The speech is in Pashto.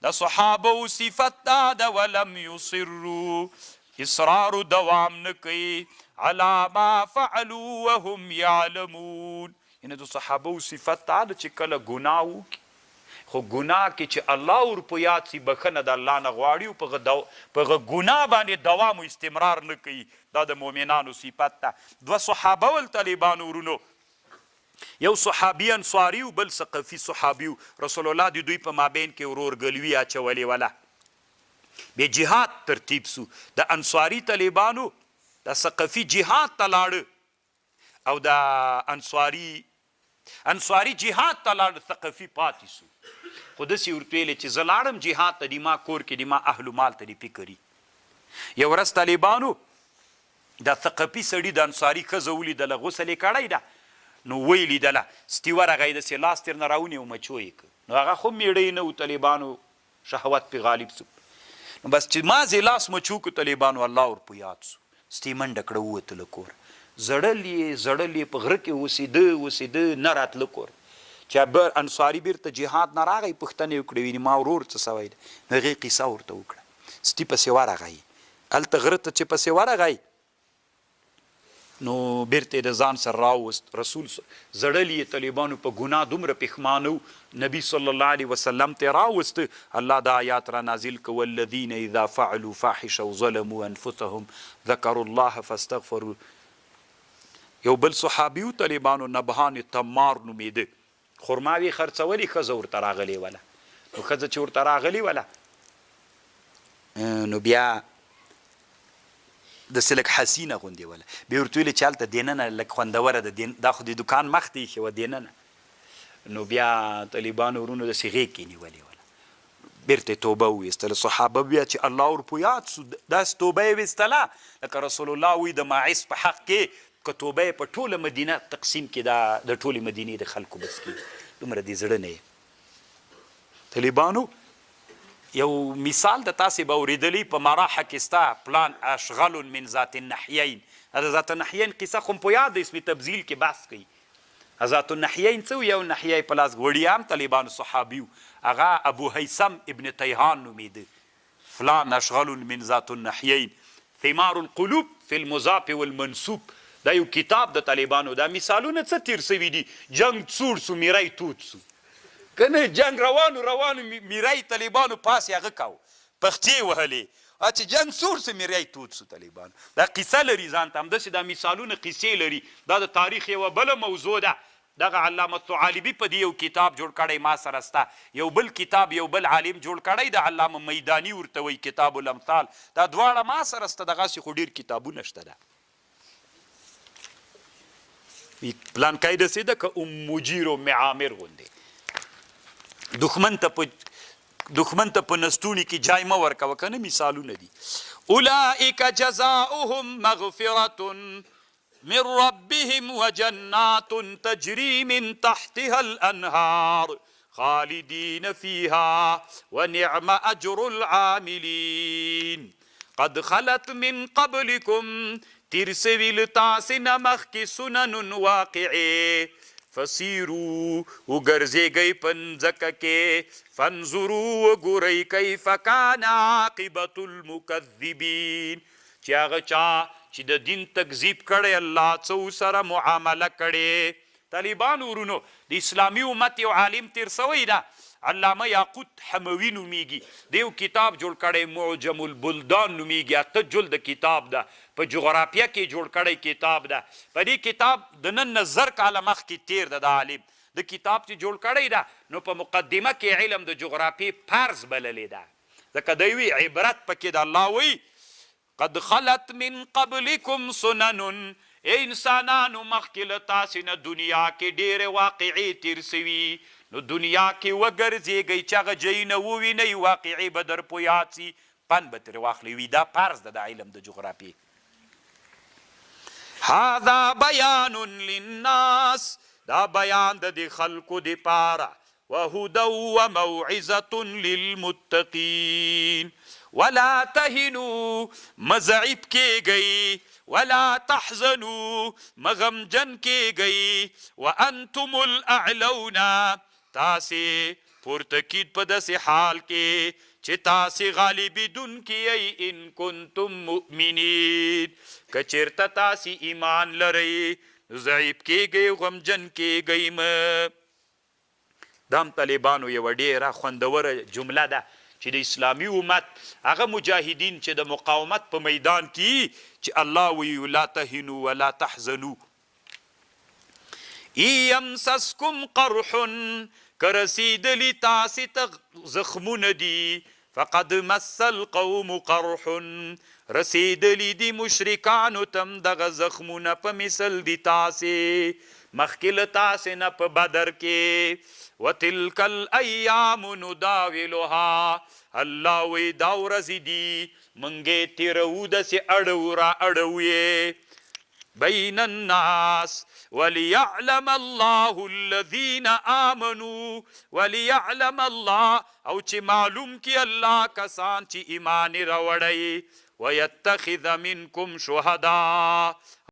د صحابو صفت دا د ولم یصروا اصرار دوام نه کوي علی ما فعلوا وهم یعلمون. یعنی د صحابو صفت دا ده چې کله ګناه وکړي خو ګناه کې چې الله ور په یاد سي بخنه د الله نه غواړي او په هغه ګناه باندې دوام او استمرار نه کوي. دا د مؤمنانو صفت ده. دوه صحابه ول طالبانو ورونو، یو صحابي انصاري او بل ثقفي صحابي. رسول الله د دوی په مابین کې ورورګلوي اچولې وله. بیا جهاد ترتیب سو. د انصاري طالبانو د ثقفي جهاد ته لاړه او د انصاري جهاد ته لاړه، ثقفي پاتې سو. خو داسې ورته ویلې چې زه لاړم جهاد ته، د ما کور کې د ما اهل و مال ته دې فکر وي. یو ورځ طالبانو د ثقفي سړي د انصاري ښځه ولیدله، غسل یې کړی ده، نو ویې لیدله ستي ورغی داسې لاس ترې نه راونیو مچو یې کړ. نو هغه خو میړی نه و، طالبانو شهوت پې غالب سو. نو بس چې مازې لاس مچو کړو طالبانو الله ور په یاد سو، ستي منډه کړه ووتله کور. زړل یې په غره کې اوسېده نه راتله کور. چې انصاري بیرته جهاد نه راغی، پوښتنې وکړې ویني ما ورور څه سوی دی. نو هغې قصه ورته وکړه. ستي پسې ورغی، هلته غره ته چې پسې ورغی نو بیرته یې د ځان سره راوست. رسول زړل یې طالبانو په ګناه دومره پښیمانه و، نبي صلی الله علیه وسلم ته راوست. الله دا آیات را نازل که والذین اذا فعلوا فاحشه ظلموا انفسهم ذکروا الله فاستغفروا. یو بل صحابي و طالبانو، نبهان تمار نومېده، خرماوي خرڅولې، ښځه ورته راغلې وله. نو ښځه چې ورته راغلې وله نو بیا داسې لږ حسینه غوندې وله. بیا ورته ویلې چې هلته دننه لږ خوندوره ده، دا خو د دوکان مخ ته ایښې وه دننه. نو بیا طالبانو ورونو داسې غېږ کې نیولې وله. بیرته توبه وویستله. صحابه بیا چې الله ور په یاد سو داسې توبه یې ویستله لکه رسول الله وایي د ماعز په حق کې که توبه یې په ټوله مدینه تقسیم کې د ټولې مدینې د خلکو بس کېږي، دومره دې زړه نه یې. طالبانو یو مثال د تاسې به اورېدلی په مراحه کې ستا پلان اشغل من ذات النحیین. د ذات النحیین قصه خو په یاد د اسم تبذیل کې بحث کوي. ذات النحیین څه و؟ یو نحیه په لاس وړیا هم طالبانو صحابي و، هغه ابو هیثم ابن تیهان نومېده. فلان اشغل من ذات النحیین ثمار القلوب فی المضاف والمنسوب. دا یو کتاب د طالبانو. دا مثالونه څه تیر سوي دي؟ جنگ سوړ سو، میری تود سو، که نه جنگ روانو میری طالبانو پاسې هغه کاو، پختې وهلې، چې جنگ سوړ سو میری تود سو. طالبانو دا قصه لري ځان ته همداسې دا مثالونه قصې لري. دا د تاریخ یوه بله موضوع ده. دغه علامه ثعالبي په دې یو کتاب جوړ کړی، ما سره سته یو بل کتاب یو بل عالم جوړ کړی د علامه میداني ورته وایي کتاب الامثال. دا دواړه ما سره سته، دغسې خو ډېر کتابونه شته ده. پلان کای داسې ده که مجیر و معامر غوندې دښمن ته په نستوني کې جای مه ورکوه، که نه مثالونه دي. اولئک جزاؤهم مغفرة من ربهم وجنات تجري من تحتها الانهار خالدین فيها ونعم اجر العاملین قد خلت من قبلكم تیر سویل تاسې نه مخکې سنن واقعې فسیرو وګرځېږئ په مځکه کې فانظرو وګورئ کیف کان عاقبت المکذبین چې هغه چا چې د دین تکذیب کړی الله څه سره معامله کړې. طالبانو ورونو د اسلامي امت یو عالم تیر سوی ده، علامه یاقوت حموي نومیږي. د یو کتاب جوړ کړی معجم البلدان نومیږي، 8 جلد کتاب ده، په جغرافیه کې جوړ کړی کتاب ده. په دې کتاب د نن نه زر کاله مخکې تیر ده د عالم د کتاب چې جوړ کړی ده، نو په مقدمه کې علم د جغرافیې فرض بللې ده. ځکه دی وی عبرت پکې د الله وی قد خلت من قبلكم سنن، ای انسانانو مخکې له تاسې نه دنیا کې ډېرې واقعې تیر سوي، نو دنیا کې وګرځېږئ چې هغه ځای نه ووینئ، واقعې به در په یاد سي، پند به ترې واخلئ. وي دا فرض ده د علم د جغرافیې. هذا بیان للناس، دا بیان د دې خلکو دپاره، وهدى وموعظة للمتقین. ولا تهنوا مزعب کېږئ، ولا تحزنوا مغمجن کېږئ، وانتم الاعلون تاسې پورته کید په داسې حال کې چې تاسې غالبیدونکي یئ ان کنتم مؤمنین که چېرته تاسې ایمان لرئ ضعیف کېږئ غمجن کېږئ مه. دا هم طالبانو یوه ډېره خوندوره جمله ده چې د اسلامي امت هغه مجاهدین چې د مقاومت په میدان کې چې الله وی لا تهنوا ولا تحزنوا یمسسکم قرح که رسیدلی تاسې ته زخمونه دي فقد مس القوم قرح رسیدلی دي مشرکانو تم دغه زخمونه په مثل دي تاسې مخکې له تاسې نه په بدر کې وتلک الایام نداولها الله وی دا ورځې دي منګې تیرو داسې اړو را اړو یې بین الناس وليعلم الله الذين آمنوا وليعلم الله او چې معلوم کی الله کسان چې ایمان راوړی ويتخذ منکم شهدا